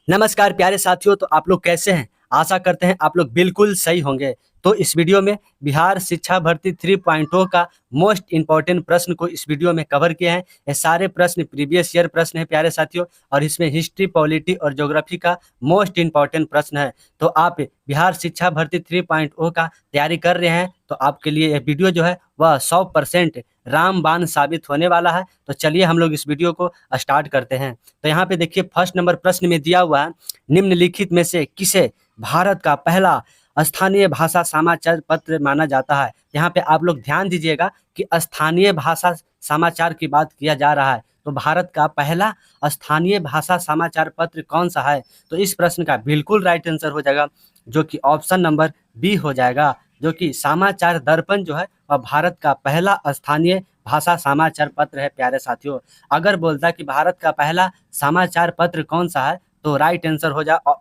नमस्कार प्यारे साथियों, तो आप लोग कैसे हैं? आशा करते हैं आप लोग बिल्कुल सही होंगे। तो इस वीडियो में बिहार शिक्षा भर्ती 3.0 का मोस्ट इम्पोर्टेंट प्रश्न को इस वीडियो में कवर किए हैं। ये सारे प्रश्न प्रीवियस ईयर प्रश्न है प्यारे साथियों, और इसमें हिस्ट्री, पॉलिटी और ज्योग्राफी का मोस्ट इम्पोर्टेंट प्रश्न है। तो आप बिहार शिक्षा भर्ती 3.0 का तैयारी कर रहे हैं तो आपके लिए यह वीडियो जो है वह 100% रामबाण साबित होने वाला है। तो चलिए हम लोग इस वीडियो को स्टार्ट करते हैं। तो यहाँ पे देखिए फर्स्ट नंबर प्रश्न में दिया हुआ है, निम्नलिखित में से किसे भारत का पहला स्थानीय भाषा समाचार पत्र माना जाता है। यहाँ पे आप लोग ध्यान दीजिएगा कि स्थानीय भाषा समाचार की बात किया जा रहा है, तो भारत का पहला स्थानीय भाषा समाचार पत्र कौन सा है? तो इस प्रश्न का बिल्कुल राइट आंसर हो जाएगा जो कि ऑप्शन नंबर बी हो जाएगा, जो कि समाचार दर्पण जो है वह भारत का पहला स्थानीय भाषा समाचार पत्र है प्यारे साथियों। अगर बोलता कि भारत का पहला समाचार पत्र कौन सा है तो राइट आंसर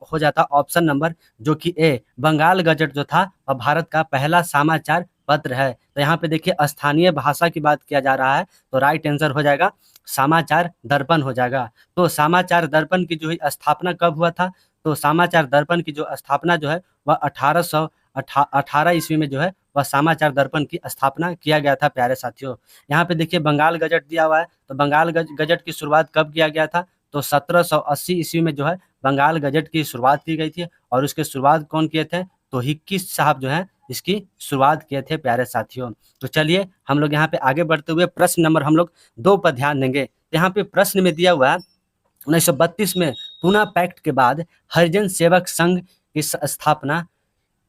हो जाता ऑप्शन नंबर जो कि ए, बंगाल गजट जो था वह भारत का पहला समाचार पत्र है। तो यहाँ पे देखिए स्थानीय भाषा की बात किया जा रहा है तो राइट आंसर हो जाएगा समाचार दर्पण हो जाएगा। तो समाचार दर्पण की जो है स्थापना कब हुआ था? तो समाचार दर्पण की जो स्थापना जो है वह 1818 ईस्वी में जो है वह समाचार दर्पण की स्थापना किया गया था प्यारे साथियों। यहाँ पे देखिए बंगाल गजट दिया हुआ है, तो बंगाल गजट की शुरुआत कब किया गया था? तो 1780 ईस्वी में जो है बंगाल गजट की शुरुआत की गई थी, और उसके शुरुआत कौन किए थे? तो हिक्की साहब जो है इसकी शुरुआत किए थे प्यारे साथियों। तो चलिए हम लोग यहाँ पे आगे बढ़ते हुए प्रश्न नंबर हम लोग 2 पर ध्यान देंगे। यहाँ पे प्रश्न में दिया हुआ है 1932 में पूना पैक्ट के बाद हरिजन सेवक संघ की स्थापना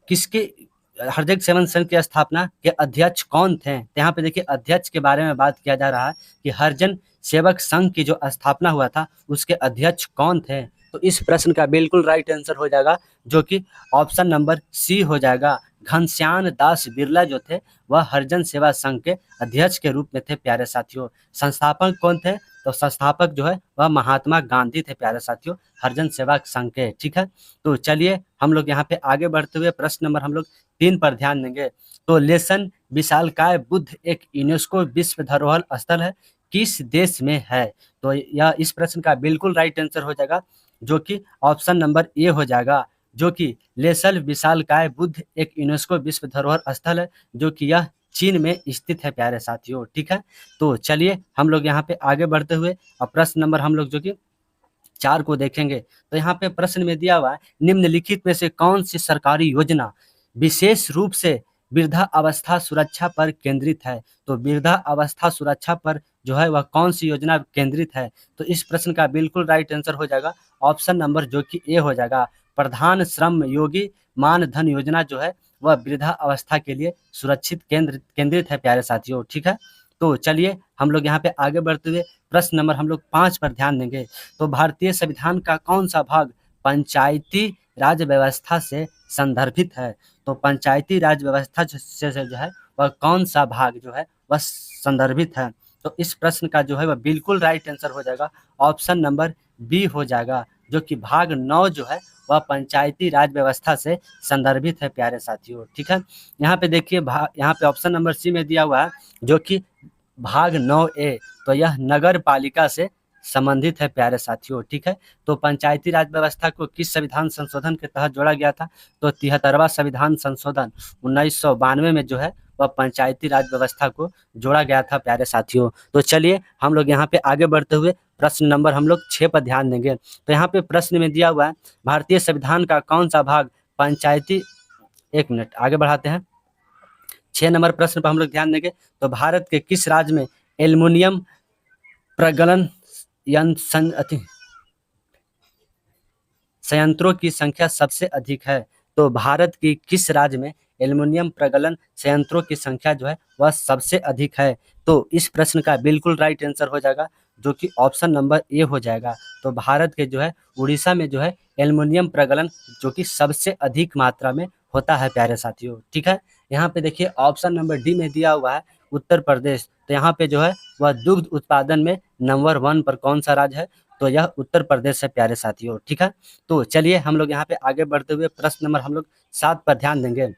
किसके हरजग सेवन संघ की स्थापना के अध्यक्ष कौन थे? तो यहाँ पे देखिए अध्यक्ष के बारे में बात किया जा रहा है कि हरिजन सेवक संघ की जो स्थापना हुआ था उसके अध्यक्ष कौन थे? तो इस प्रश्न का बिल्कुल राइट आंसर हो जाएगा जो कि ऑप्शन नंबर सी हो जाएगा। घनश्याम दास बिरला जो थे वह हरिजन सेवा संघ के अध्यक्ष के रूप में थे प्यारे साथियों। संस्थापक कौन थे? तो संस्थापक जो है वह महात्मा गांधी थे प्यारे साथियों, हरिजन सेवा संघ के। ठीक है, तो चलिए हम लोग यहाँ पे आगे बढ़ते हुए प्रश्न नंबर हम लोग 3 पर ध्यान देंगे। तो लेसन विशालकाय बुद्ध एक यूनेस्को विश्व धरोहर स्थल है, किस देश में है? तो यह इस प्रश्न का बिल्कुल राइट आंसर हो जाएगा जो कि ऑप्शन नंबर ए हो जाएगा, जो कि लेसल विशालकाय बुद्ध एक यूनेस्को विश्व धरोहर स्थल है जो कि यह चीन में स्थित है प्यारे साथियों। ठीक है, तो चलिए हम लोग यहाँ पे आगे बढ़ते हुए और प्रश्न नंबर हम लोग जो कि 4 को देखेंगे। तो यहाँ पे प्रश्न में दिया हुआ है, निम्नलिखित में से कौन सी सरकारी योजना विशेष रूप से वृद्धा अवस्था सुरक्षा पर केंद्रित है? तो वृद्धा अवस्था सुरक्षा पर जो है वह कौन सी योजना केंद्रित है? तो इस प्रश्न का बिल्कुल राइट आंसर हो जाएगा ऑप्शन नंबर जो कि ए हो जाएगा। प्रधान श्रम योगी मान धन योजना जो है वह वृद्धा अवस्था के लिए सुरक्षित केंद्रित है प्यारे साथियों। ठीक है, तो चलिए हम लोग यहाँ पे आगे बढ़ते हुए प्रश्न नंबर हम लोग 5 पर ध्यान देंगे। तो भारतीय संविधान का कौन सा भाग पंचायती राज व्यवस्था से संदर्भित है? तो पंचायती राज व्यवस्था से जो है वह कौन सा भाग जो है वह संदर्भित है? तो इस प्रश्न का जो है वह बिल्कुल राइट आंसर हो जाएगा ऑप्शन नंबर बी हो जाएगा, जो कि भाग 9 जो है वह पंचायती राज व्यवस्था से संदर्भित है प्यारे साथियों। ठीक है, यहाँ पे देखिए यहाँ पे ऑप्शन नंबर सी में दिया हुआ है जो कि भाग 9A, तो यह नगर पालिका से संबंधित है प्यारे साथियों। ठीक है, तो पंचायती राज व्यवस्था को किस संविधान संशोधन के तहत जोड़ा गया था? तो 73वां संविधान संशोधन 1992 में जो है वह पंचायती राज व्यवस्था को जोड़ा गया था प्यारे साथियों। तो चलिए हम लोग यहाँ पे आगे बढ़ते हुए प्रश्न नंबर हम लोग 6 पर ध्यान देंगे। तो यहाँ पे प्रश्न में दिया हुआ है, भारतीय संविधान का कौन सा भाग पंचायती, एक मिनट आगे बढ़ाते हैं, 6 नंबर प्रश्न पर हम लोग ध्यान देंगे। तो भारत के किस राज्य में एल्युमिनियम प्रगलन संयंत्रों की संख्या सबसे अधिक है? तो भारत की किस राज्य में एल्युमिनियम प्रगलन संयंत्रों की संख्या जो है वह सबसे अधिक है? तो इस प्रश्न का बिल्कुल राइट आंसर हो जाएगा जो कि ऑप्शन नंबर ए हो जाएगा। तो भारत के जो है उड़ीसा में जो है एल्युमिनियम प्रगलन जो कि सबसे अधिक मात्रा में होता है प्यारे साथियों। ठीक है, यहाँ पे देखिए ऑप्शन नंबर डी में दिया हुआ है उत्तर प्रदेश, तो यहाँ पे जो है वह दुग्ध उत्पादन में नंबर 1 पर कौन सा राज्य है? तो यह उत्तर प्रदेश है प्यारे साथियों। ठीक है, तो चलिए हम लोग यहाँ पे आगे बढ़ते हुए प्रश्न नंबर हम लोग 7 पर ध्यान देंगे।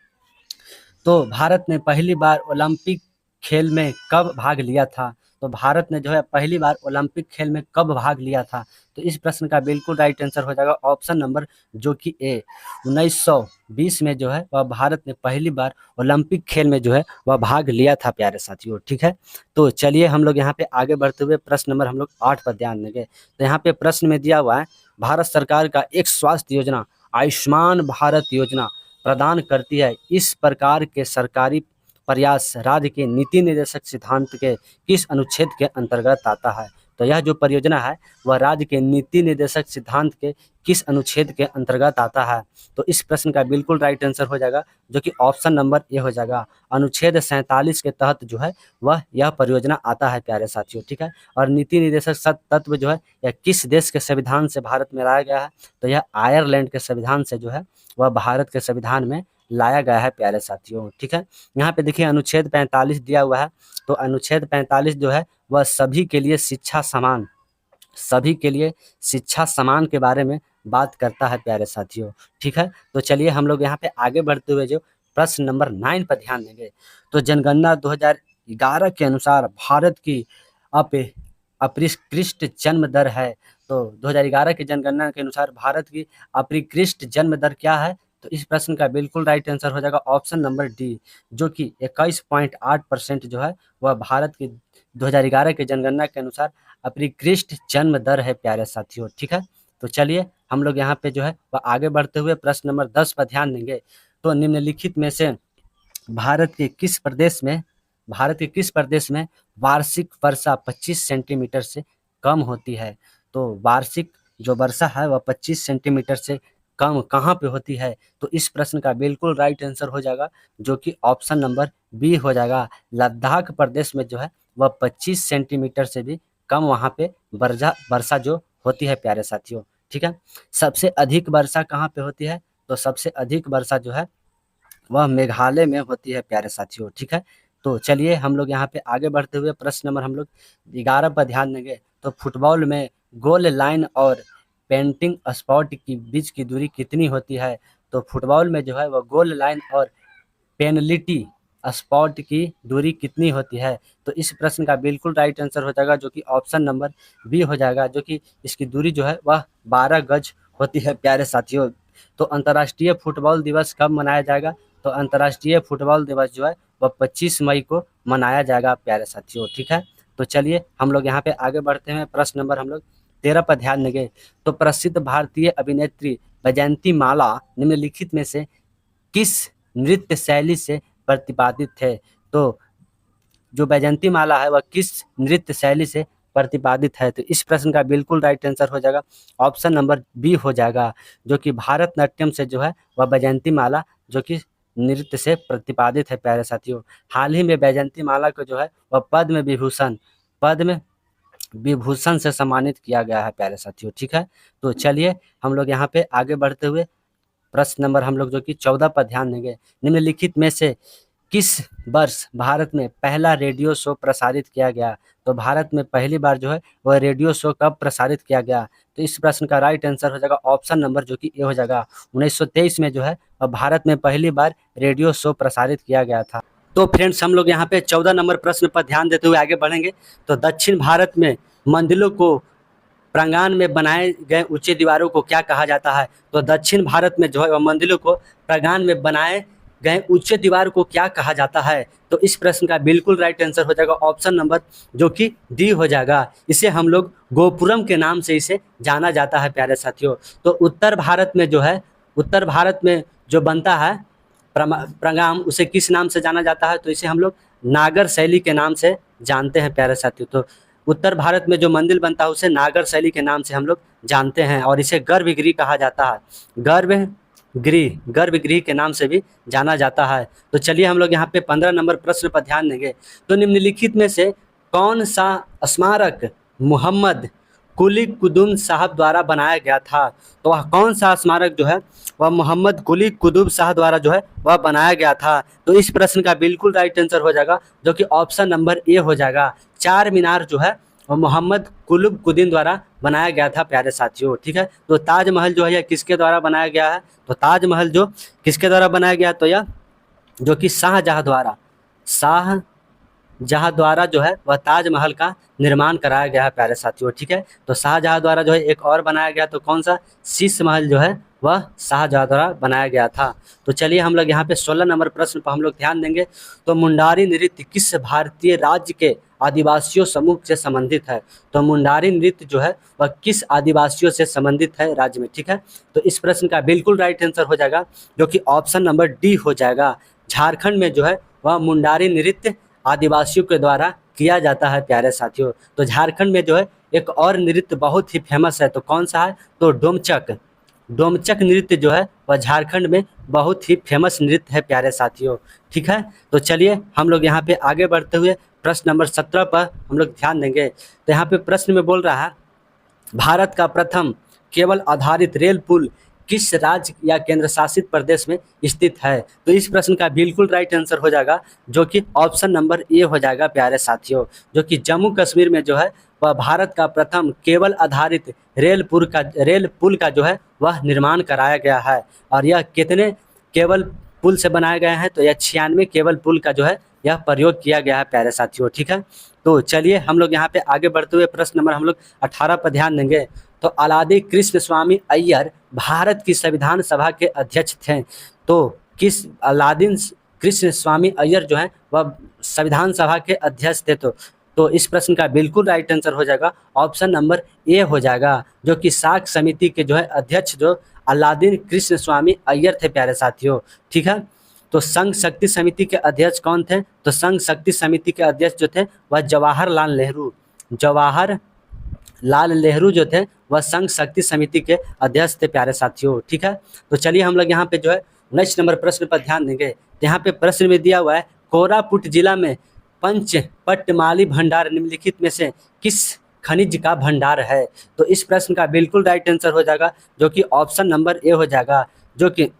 तो भारत ने पहली बार ओलंपिक खेल में कब भाग लिया था? तो भारत ने जो है पहली बार ओलंपिक खेल में कब भाग लिया था? तो इस प्रश्न का बिल्कुल राइट आंसर हो जाएगा ऑप्शन नंबर जो कि ए, 1920 में जो है वह भारत ने पहली बार ओलंपिक खेल में जो है वह भाग लिया था प्यारे साथियों। ठीक है, तो चलिए हम लोग यहाँ पे आगे बढ़ते हुए प्रश्न नंबर हम लोग 8 पर ध्यान देंगे। तो यहाँ पे प्रश्न में दिया हुआ है, भारत सरकार का एक स्वास्थ्य योजना आयुष्मान भारत योजना प्रदान करती है, इस प्रकार के सरकारी प्रयास राज्य के नीति निर्देशक सिद्धांत के किस अनुच्छेद के अंतर्गत आता है? तो यह जो परियोजना है वह राज्य के नीति निर्देशक सिद्धांत के किस अनुच्छेद के अंतर्गत आता है? तो इस प्रश्न का बिल्कुल राइट आंसर हो जाएगा जो कि ऑप्शन नंबर ए हो जाएगा। अनुच्छेद 47 के तहत जो है वह यह परियोजना आता है प्यारे साथियों। ठीक है, और नीति निर्देशक तत्व जो है यह किस देश के संविधान से भारत में लाया गया है? तो यह आयरलैंड के संविधान से जो है वह भारत के संविधान में लाया गया है प्यारे साथियों। ठीक है, यहाँ पे देखिए अनुच्छेद 45 दिया हुआ है। तो अनुच्छेद 45 जो है वह सभी के लिए शिक्षा समान, सभी के लिए शिक्षा समान के बारे में बात करता है प्यारे साथियों। ठीक है, तो चलिए हम लोग यहाँ पे आगे बढ़ते हुए जो प्रश्न नंबर 9 पर ध्यान देंगे। तो जनगणना 2011 के अनुसार भारत की अपरिष्कृत जन्म दर है। तो 2011 की जनगणना के अनुसार भारत की अपरिष्कृत जन्म दर क्या है? तो इस प्रश्न का बिल्कुल राइट आंसर हो जाएगा ऑप्शन नंबर डी, जो कि 21.8% जो है वह भारत की 2011 की जनगणना के अनुसार अपरिष्कृत जन्म दर है प्यारे साथियों। ठीक है, तो चलिए हम लोग यहाँ पे जो है वह आगे बढ़ते हुए प्रश्न नंबर 10 पर ध्यान देंगे। तो निम्नलिखित में से भारत के किस प्रदेश में वार्षिक वर्षा 25 सेंटीमीटर से कम होती है? तो वार्षिक जो वर्षा है वह 25 सेंटीमीटर से कम कहाँ पे होती है? तो इस प्रश्न का बिल्कुल राइट आंसर हो जाएगा जो कि ऑप्शन नंबर बी हो जाएगा। लद्दाख प्रदेश में जो है वह 25 सेंटीमीटर से भी कम वहाँ पे वर्षा जो होती है प्यारे साथियों। ठीक है, सबसे अधिक वर्षा कहाँ पे होती है? तो सबसे अधिक वर्षा जो है वह मेघालय में होती है प्यारे साथियों। ठीक है, तो चलिए हम लोग यहाँ पे आगे बढ़ते हुए प्रश्न नंबर हम लोग 11 पर ध्यान देंगे। तो फुटबॉल में गोल लाइन और पेंटिंग स्पॉट की बीच की दूरी कितनी होती है? तो फुटबॉल में जो है वह गोल लाइन और पेनल्टी स्पॉट की दूरी कितनी होती है? तो इस प्रश्न का बिल्कुल राइट आंसर हो जाएगा जो कि ऑप्शन नंबर बी हो जाएगा, जो कि इसकी दूरी जो है वह 12 गज होती है प्यारे साथियों। तो अंतर्राष्ट्रीय फुटबॉल दिवस कब मनाया जाएगा? तो अंतर्राष्ट्रीय फुटबॉल दिवस जो है वह 25 मई को मनाया जाएगा प्यारे साथियों। ठीक है, तो चलिए हम लोग यहाँ पे आगे बढ़ते हैं। प्रश्न नंबर हम लोग 13 पर ध्यान देंगे। तो प्रसिद्ध भारतीय अभिनेत्री वैजयंती माला निम्नलिखित में से किस नृत्य शैली से प्रतिपादित है? तो जो वैजयंती माला है वह किस नृत्य शैली से प्रतिपादित है? तो इस प्रश्न का बिल्कुल राइट आंसर हो जाएगा ऑप्शन नंबर बी हो जाएगा, जो कि भारतनाट्यम से जो है वह वैजयंती माला जो कि नृत्य से प्रतिपादित है प्यारे साथियों। हाल ही में वैजयंती माला को जो है वह पद्म विभूषण से सम्मानित किया गया है प्यारे साथियों। ठीक है, तो चलिए हम लोग यहाँ पे आगे बढ़ते हुए प्रश्न नंबर हम लोग जो कि 14 पर ध्यान देंगे। निम्नलिखित में से किस वर्ष भारत में पहला रेडियो शो प्रसारित किया गया? तो भारत में पहली बार जो है वह रेडियो शो कब प्रसारित किया गया? तो इस प्रश्न का राइट आंसर हो जाएगा ऑप्शन नंबर जो कि ए हो जाएगा। 1923 में जो है वह भारत में पहली बार रेडियो शो प्रसारित किया गया था। तो फ्रेंड्स हम लोग यहाँ पे 14 नंबर प्रश्न पर ध्यान देते हुए आगे बढ़ेंगे। तो दक्षिण भारत में मंदिरों को प्रांगण में बनाए गए ऊंचे दीवारों को क्या कहा जाता है? तो दक्षिण भारत में जो है वह मंदिरों को प्रांगण में बनाए गए ऊंचे दीवार को क्या कहा जाता है? तो इस प्रश्न का बिल्कुल राइट आंसर हो जाएगा ऑप्शन नंबर जो कि डी हो जाएगा। इसे हम लोग गोपुरम के नाम से इसे जाना जाता है प्यारे साथियों। तो उत्तर भारत में जो बनता है प्रांगण उसे किस नाम से जाना जाता है? तो इसे हम लोग नागर शैली के नाम से जानते हैं प्यारे साथियों। तो उत्तर भारत में जो मंदिर बनता है उसे नागर शैली के नाम से हम लोग जानते हैं और इसे गर्भगृह कहा जाता है, गर्भगृह के नाम से भी जाना जाता है। तो चलिए हम लोग यहाँ पे 15 नंबर प्रश्न पर ध्यान देंगे। तो निम्नलिखित में से कौन सा स्मारक मोहम्मद कुली कुतुब साहब द्वारा बनाया गया था? तो वह कौन सा स्मारक जो है वह मोहम्मद कुली कुतुब साहब द्वारा जो है वह बनाया गया था? तो इस प्रश्न का बिल्कुल राइट आंसर हो जाएगा जो कि ऑप्शन नंबर ए हो जाएगा। चार मीनार जो है वह मोहम्मद कुतुब कुद्दीन द्वारा बनाया गया था प्यारे साथियों। ठीक है, तो ताजमहल जो है यह किसके द्वारा बनाया गया है? तो ताजमहल जो किसके द्वारा बनाया गया? तो यह जो कि शाहजहां जहाँ द्वारा जो है वह ताजमहल का निर्माण कराया गया है प्यारे साथियों। ठीक है, तो शाहजहाँ द्वारा जो है एक और बनाया गया, तो कौन सा? शीश महल जो है वह शाहजहाँ द्वारा बनाया गया था। तो चलिए हम लोग यहाँ पे 16 नंबर प्रश्न पर हम लोग ध्यान देंगे। तो मुंडारी नृत्य किस भारतीय राज्य के आदिवासियों समूह से संबंधित है? तो मुंडारी नृत्य जो है वह किस आदिवासियों से संबंधित है राज्य में? ठीक है, तो इस प्रश्न का बिल्कुल राइट आंसर हो जाएगा जो कि ऑप्शन नंबर डी हो जाएगा। झारखंड में जो है वह मुंडारी नृत्य आदिवासियों के द्वारा किया जाता है प्यारे साथियों। तो झारखंड में जो है एक और नृत्य बहुत ही फेमस है, तो कौन सा है? तो डोमचक। डोमचक नृत्य जो है वह झारखंड में बहुत ही फेमस नृत्य है प्यारे साथियों। ठीक है, तो चलिए हम लोग यहाँ पे आगे बढ़ते हुए प्रश्न नंबर 17 पर हम लोग ध्यान देंगे। तो यहाँ पे प्रश्न में बोल रहा है, भारत का प्रथम केबल आधारित रेल पुल किस राज्य या केंद्र शासित प्रदेश में स्थित है? तो इस प्रश्न का बिल्कुल राइट आंसर हो जाएगा जो कि ऑप्शन नंबर ए हो जाएगा प्यारे साथियों, जो कि जम्मू कश्मीर में जो है वह भारत का प्रथम केबल आधारित रेल पुल का जो है वह निर्माण कराया गया है। और यह कितने केबल पुल से बनाया गया है? तो यह 96 केबल पुल का जो है यह प्रयोग किया गया है प्यारे साथियों। ठीक है, तो चलिए हम लोग यहाँ पे आगे बढ़ते हुए प्रश्न नंबर हम लोग 18 पर ध्यान देंगे। तो अलादी कृष्ण स्वामी अय्यर भारत की संविधान सभा के अध्यक्ष थे। तो किस अलादीन कृष्ण स्वामी अय्यर जो है वह संविधान सभा के अध्यक्ष थे? तो इस प्रश्न का बिल्कुल राइट आंसर हो जाएगा ऑप्शन नंबर ए हो जाएगा, जो कि साख समिति के जो है अध्यक्ष जो अलादीन कृष्ण स्वामी अय्यर थे प्यारे साथियों। ठीक है, तो संघ शक्ति समिति के अध्यक्ष कौन थे? तो संघ शक्ति समिति के अध्यक्ष जो थे वह जवाहरलाल नेहरू जो थे वह संघ शक्ति समिति के अध्यक्ष थे प्यारे साथियों। ठीक है, तो चलिए हम लोग यहाँ पे जो है 19 नंबर प्रश्न पर ध्यान देंगे। तो यहाँ पे प्रश्न में दिया हुआ है, कोरापुट जिला में पंच पट्टमाली भंडार निम्नलिखित में से किस खनिज का भंडार है? तो इस प्रश्न का बिल्कुल राइट आंसर हो जाएगा जो कि ऑप्शन नंबर ए हो जाएगा, जो कि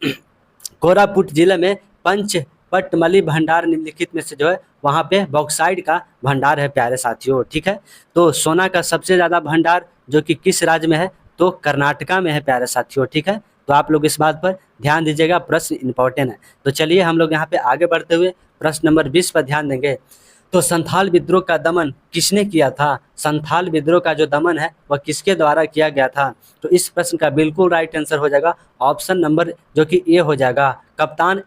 कोरापुट जिले में पंच पट्टमली भंडार निम्नलिखित में से जो है वहाँ पे बॉक्साइड का भंडार है प्यारे साथियों। ठीक है, तो सोना का सबसे ज़्यादा भंडार जो कि किस राज्य में है? तो कर्नाटका में है प्यारे साथियों। ठीक है, तो आप लोग इस बात पर ध्यान दीजिएगा, प्रश्न इंपॉर्टेंट है। तो चलिए हम लोग यहाँ पे आगे बढ़ते हुए प्रश्न नंबर 20 पर ध्यान देंगे। तो संथाल विद्रोह का दमन किसने किया था? संथाल विद्रोह का जो दमन है वह किसके द्वारा किया गया था? तो इस प्रश्न का बिल्कुल राइट आंसर हो जाएगा ऑप्शन नंबर जो कि ए हो जाएगा। कप्तान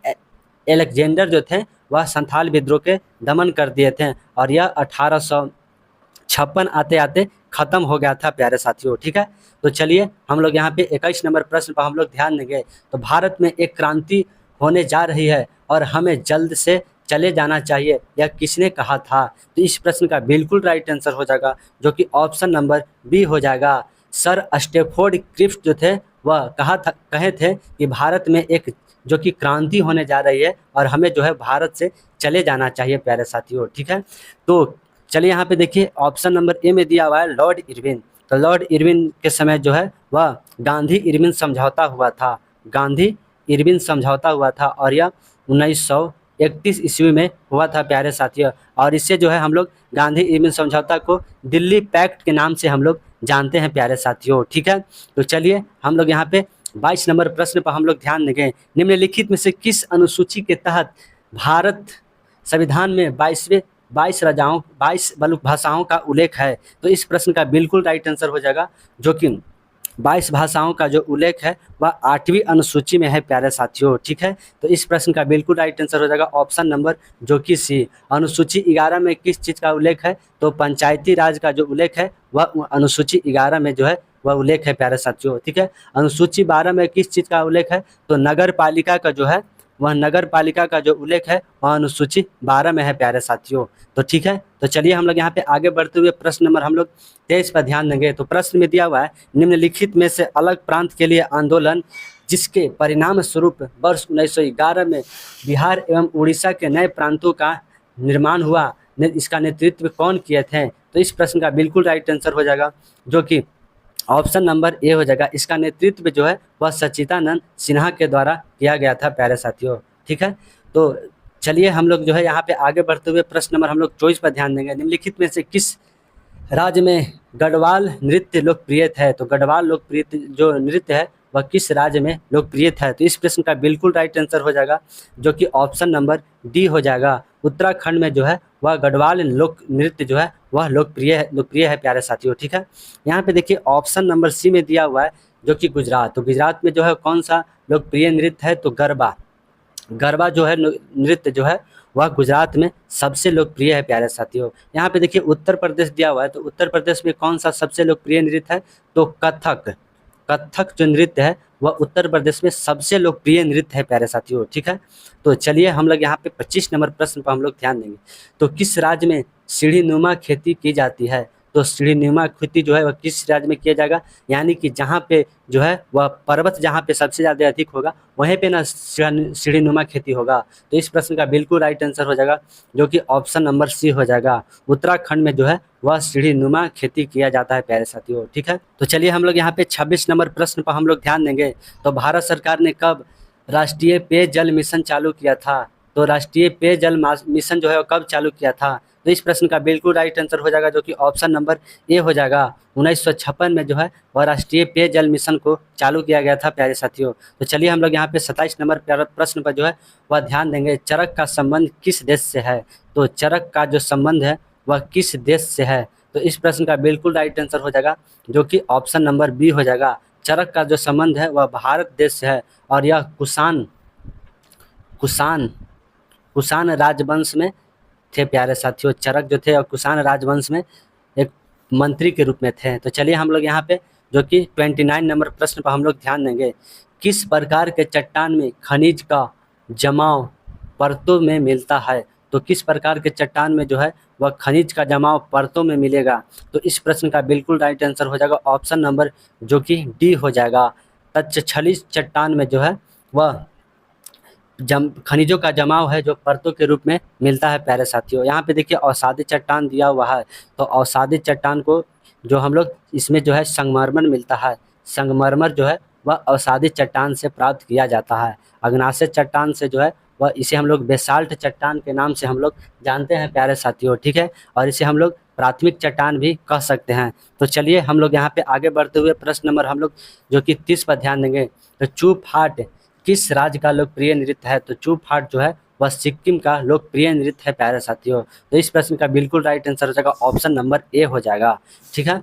एलेक्जेंडर जो थे वह संथाल विद्रोह के दमन कर दिए थे और यह 1856 आते आते खत्म हो गया था प्यारे साथियों। ठीक है, तो चलिए हम लोग यहाँ पे 21 नंबर प्रश्न पर हम लोग ध्यान देंगे। तो भारत में एक क्रांति होने जा रही है और हमें जल्द से चले जाना चाहिए, यह किसने कहा था? तो इस प्रश्न का बिल्कुल राइट आंसर हो जाएगा जो कि ऑप्शन नंबर बी हो जाएगा। सर स्टेफोर्ड क्रिफ्ट जो थे वह कहे थे कि भारत में एक जो कि क्रांति होने जा रही है और हमें जो है भारत से चले जाना चाहिए प्यारे साथियों। ठीक है, तो चलिए यहाँ पे देखिए ऑप्शन नंबर ए में दिया हुआ है लॉर्ड इरविन। तो लॉर्ड इरविन के समय जो है वह गांधी इरविन समझौता हुआ था, गांधी इरविन समझौता हुआ था और यह 1931 ईस्वी में हुआ था प्यारे साथियों। और इससे जो है हम लोग गांधी इरविन समझौता को दिल्ली पैक्ट के नाम से हम लोग जानते हैं प्यारे साथियों। ठीक है, तो चलिए हम लोग यहाँ पे 22 नंबर प्रश्न पर हम लोग ध्यान देंगे। निम्नलिखित में से किस अनुसूची के तहत भारत संविधान में 22 बलुक भाषाओं का उल्लेख है? तो इस प्रश्न का बिल्कुल राइट आंसर हो जाएगा जो कि 22 भाषाओं का जो उल्लेख है वह 8वीं अनुसूची में है प्यारे साथियों। ठीक है, तो इस प्रश्न का बिल्कुल राइट आंसर हो जाएगा ऑप्शन नंबर जो कि सी। अनुसूची 11 में किस चीज़ का उल्लेख है? तो पंचायती राज का जो उल्लेख है वह अनुसूची 11 में जो है वह उल्लेख है प्यारे साथियों। ठीक है, अनुसूची 12 में किस चीज़ का उल्लेख है? तो नगर पालिका का जो है वह नगर पालिका का जो उल्लेख है वह अनुसूची 12 में है प्यारे साथियों। तो ठीक है, तो चलिए हम लोग यहाँ पे आगे बढ़ते हुए प्रश्न नंबर हम लोग 23 पर ध्यान देंगे। तो प्रश्न में दिया हुआ है, निम्नलिखित में से अलग प्रांत के लिए आंदोलन जिसके परिणाम स्वरूप वर्ष 1911 में बिहार एवं उड़ीसा के नए प्रांतों का निर्माण हुआ, इसका नेतृत्व कौन किए थे? तो इस प्रश्न का बिल्कुल राइट आंसर हो जाएगा जो कि ऑप्शन नंबर ए हो जाएगा। इसका नेतृत्व जो है वह सच्चिदानंद सिन्हा के द्वारा किया गया था प्यारे साथियों। ठीक है, तो चलिए हम लोग जो है यहाँ पे आगे बढ़ते हुए प्रश्न नंबर हम लोग 24 पर ध्यान देंगे। निम्नलिखित में से किस राज्य में गढ़वाल नृत्य लोकप्रिय है? तो गढ़वाल लोकप्रिय जो नृत्य है वह किस राज्य में लोकप्रिय था? तो इस प्रश्न का बिल्कुल राइट आंसर हो जाएगा जो कि ऑप्शन नंबर डी हो जाएगा। उत्तराखंड में जो है वह गढ़वाल लोक नृत्य जो है वह लोकप्रिय है प्यारे साथियों, ठीक है। यहाँ पे देखिए ऑप्शन नंबर सी में दिया हुआ है जो कि गुजरात। तो गुजरात में जो है कौन सा लोकप्रिय नृत्य है? तो गरबा। गरबा जो है नृत्य जो है वह गुजरात में सबसे लोकप्रिय है प्यारे साथियों। यहाँ पे देखिए उत्तर प्रदेश दिया हुआ है, तो उत्तर प्रदेश में कौन सा सबसे लोकप्रिय नृत्य है? तो कथक। कथक जो नृत्य है वह उत्तर प्रदेश में सबसे लोकप्रिय नृत्य है प्यारे साथियों, ठीक है। तो चलिए हम लोग यहाँ पे 25 नंबर प्रश्न पर हम लोग ध्यान देंगे। तो किस राज्य में सीढ़ीनुमा खेती की जाती है? तो सीढ़ीनुमा खेती जो है वह किस राज्य में किया जाएगा? यानी कि जहाँ पे जो है वह पर्वत जहाँ पे सबसे ज़्यादा अधिक होगा वहीं पे ना सीढ़ीनुमा खेती होगा। तो इस प्रश्न का बिल्कुल राइट आंसर हो जाएगा जो कि ऑप्शन नंबर सी हो जाएगा। उत्तराखंड में जो है वह सीढ़ीनुमा खेती किया जाता है प्यारे साथियों, ठीक है। तो चलिए हम लोग यहाँ पे 26 नंबर प्रश्न पर हम लोग ध्यान देंगे। तो भारत सरकार ने कब राष्ट्रीय पेयजल मिशन चालू किया था? तो राष्ट्रीय पेयजल मिशन जो है वो कब चालू किया था? तो इस प्रश्न का बिल्कुल राइट आंसर हो जाएगा जो कि ऑप्शन नंबर ए हो जाएगा। 1956 में जो है वह राष्ट्रीय पेयजल मिशन को चालू किया गया था प्यारे साथियों। तो चलिए हम लोग यहाँ पे 27 नंबर प्रश्न पर जो है वह ध्यान देंगे। चरक का संबंध किस देश से है? तो चरक का जो संबंध है वह किस देश से है? तो इस प्रश्न का बिल्कुल राइट आंसर हो जाएगा जो कि ऑप्शन नंबर बी हो जाएगा। चरक का जो संबंध है वह भारत देश से है और यह कुषाण राजवंश में थे प्यारे साथियों। चरक जो थे और कुषाण राजवंश में एक मंत्री के रूप में थे। तो चलिए हम लोग यहाँ पे जो कि 29 नंबर प्रश्न पर हम लोग ध्यान देंगे। किस प्रकार के चट्टान में खनिज का जमाव परतों में मिलता है? तो किस प्रकार के चट्टान में जो है वह खनिज का जमाव परतों में मिलेगा? तो इस प्रश्न का बिल्कुल राइट आंसर हो जाएगा ऑप्शन नंबर जो कि डी हो जाएगा। तत्क्षणिक चट्टान में जो है वह खनिजों का जमाव है जो परतों के रूप में मिलता है प्यारे साथियों। यहाँ पे देखिए अवसादी चट्टान दिया हुआ है, तो अवसादी चट्टान को जो हम लोग इसमें जो है संगमरमर मिलता है। संगमरमर जो है वह अवसादी चट्टान से प्राप्त किया जाता है। अग्नाशय चट्टान से जो है वह इसे हम लोग बेसाल्ट चट्टान के नाम से हम लोग जानते हैं प्यारे साथियों, ठीक है। और इसे हम लोग प्राथमिक चट्टान भी कह सकते हैं। तो चलिए हम लोग यहाँ पे आगे बढ़ते हुए प्रश्न नंबर हम लोग जो कि 30 पर ध्यान देंगे। तो चूप हाट किस राज्य का लोकप्रिय नृत्य है? तो चूप हाट जो है वह सिक्किम का लोकप्रिय नृत्य है प्यारे साथियों। तो इस प्रश्न का बिल्कुल राइट आंसर हो जाएगा ऑप्शन नंबर ए हो जाएगा, ठीक है।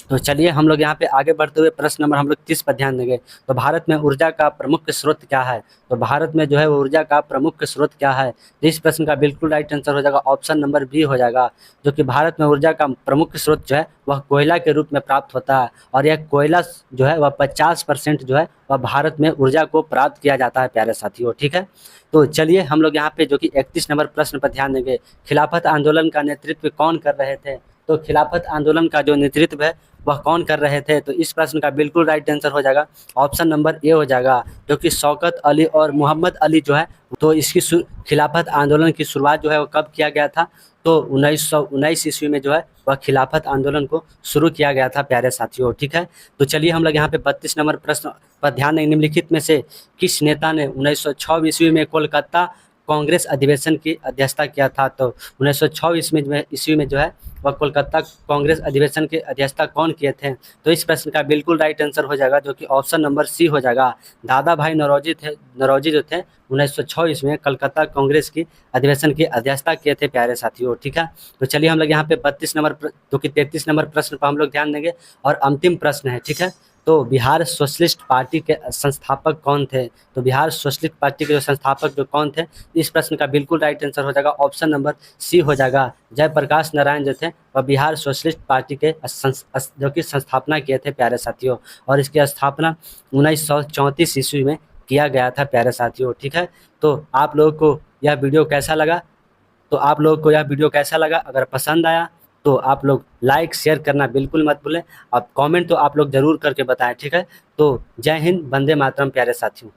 तो चलिए हम लोग यहाँ पे आगे बढ़ते हुए प्रश्न नंबर हम लोग 30 पर ध्यान देंगे। तो भारत में ऊर्जा का प्रमुख स्रोत क्या है? तो भारत में जो है ऊर्जा का प्रमुख स्रोत क्या है? तो इस प्रश्न का बिल्कुल राइट आंसर हो जाएगा ऑप्शन नंबर बी हो जाएगा जो कि भारत में ऊर्जा का प्रमुख स्रोत जो है वह कोयला के रूप में प्राप्त होता है। और यह कोयला जो है वह 50% जो है वह भारत में ऊर्जा को प्राप्त किया जाता है प्यारे साथियों, ठीक है। तो चलिए हम लोग यहाँ पे जो कि 31 नंबर प्रश्न पर ध्यान देंगे। खिलाफत आंदोलन का नेतृत्व कौन कर रहे थे? तो खिलाफत आंदोलन का जो नेतृत्व है वह कौन कर रहे थे? तो इस प्रश्न का बिल्कुल राइट आंसर हो जाएगा ऑप्शन नंबर ए हो जाएगा जो कि शौकत अली और मोहम्मद अली जो है। तो इसकी खिलाफत आंदोलन की शुरुआत जो है वो कब किया गया था? तो 1919 ईस्वी में जो है वह खिलाफत आंदोलन को शुरू किया गया था प्यारे साथियों, ठीक है। तो चलिए हम लोग यहाँ पे 32 नंबर प्रश्न पर ध्यान देंगे। निम्नलिखित में से किस नेता ने 1906 ईस्वी में कोलकाता कांग्रेस अधिवेशन की अध्यक्षता किया था? तो 1906 ईस्वी में जो है वह कोलकाता कांग्रेस अधिवेशन की अध्यक्षता कौन किए थे? तो इस प्रश्न का बिल्कुल राइट आंसर हो जाएगा जो कि ऑप्शन नंबर सी हो जाएगा। दादा भाई नौरोजी जो थे 1906 ईस्वी में कलकत्ता कांग्रेस की अधिवेशन की अध्यक्षता किए थे प्यारे साथियों, ठीक है। तो चलिए हम लोग यहाँ पे 32 नंबर जो कि 33 नंबर प्रश्न पर हम लोग ध्यान देंगे और अंतिम प्रश्न है, ठीक है। तो बिहार सोशलिस्ट पार्टी के संस्थापक कौन थे? तो बिहार सोशलिस्ट पार्टी के जो संस्थापक जो कौन थे? इस प्रश्न का बिल्कुल राइट आंसर हो जाएगा ऑप्शन नंबर सी हो जाएगा। जयप्रकाश नारायण जो थे वह बिहार सोशलिस्ट पार्टी के जो कि संस्थापना किए थे प्यारे साथियों। और इसकी स्थापना 1934 ईस्वी में किया गया था प्यारे साथियों, ठीक है। तो आप लोगों को यह वीडियो कैसा लगा? अगर पसंद आया तो आप लोग लाइक शेयर करना बिल्कुल मत भूलें। अब कमेंट तो आप लोग ज़रूर करके बताएं, ठीक है। तो जय हिंद, वंदे मातरम प्यारे साथियों।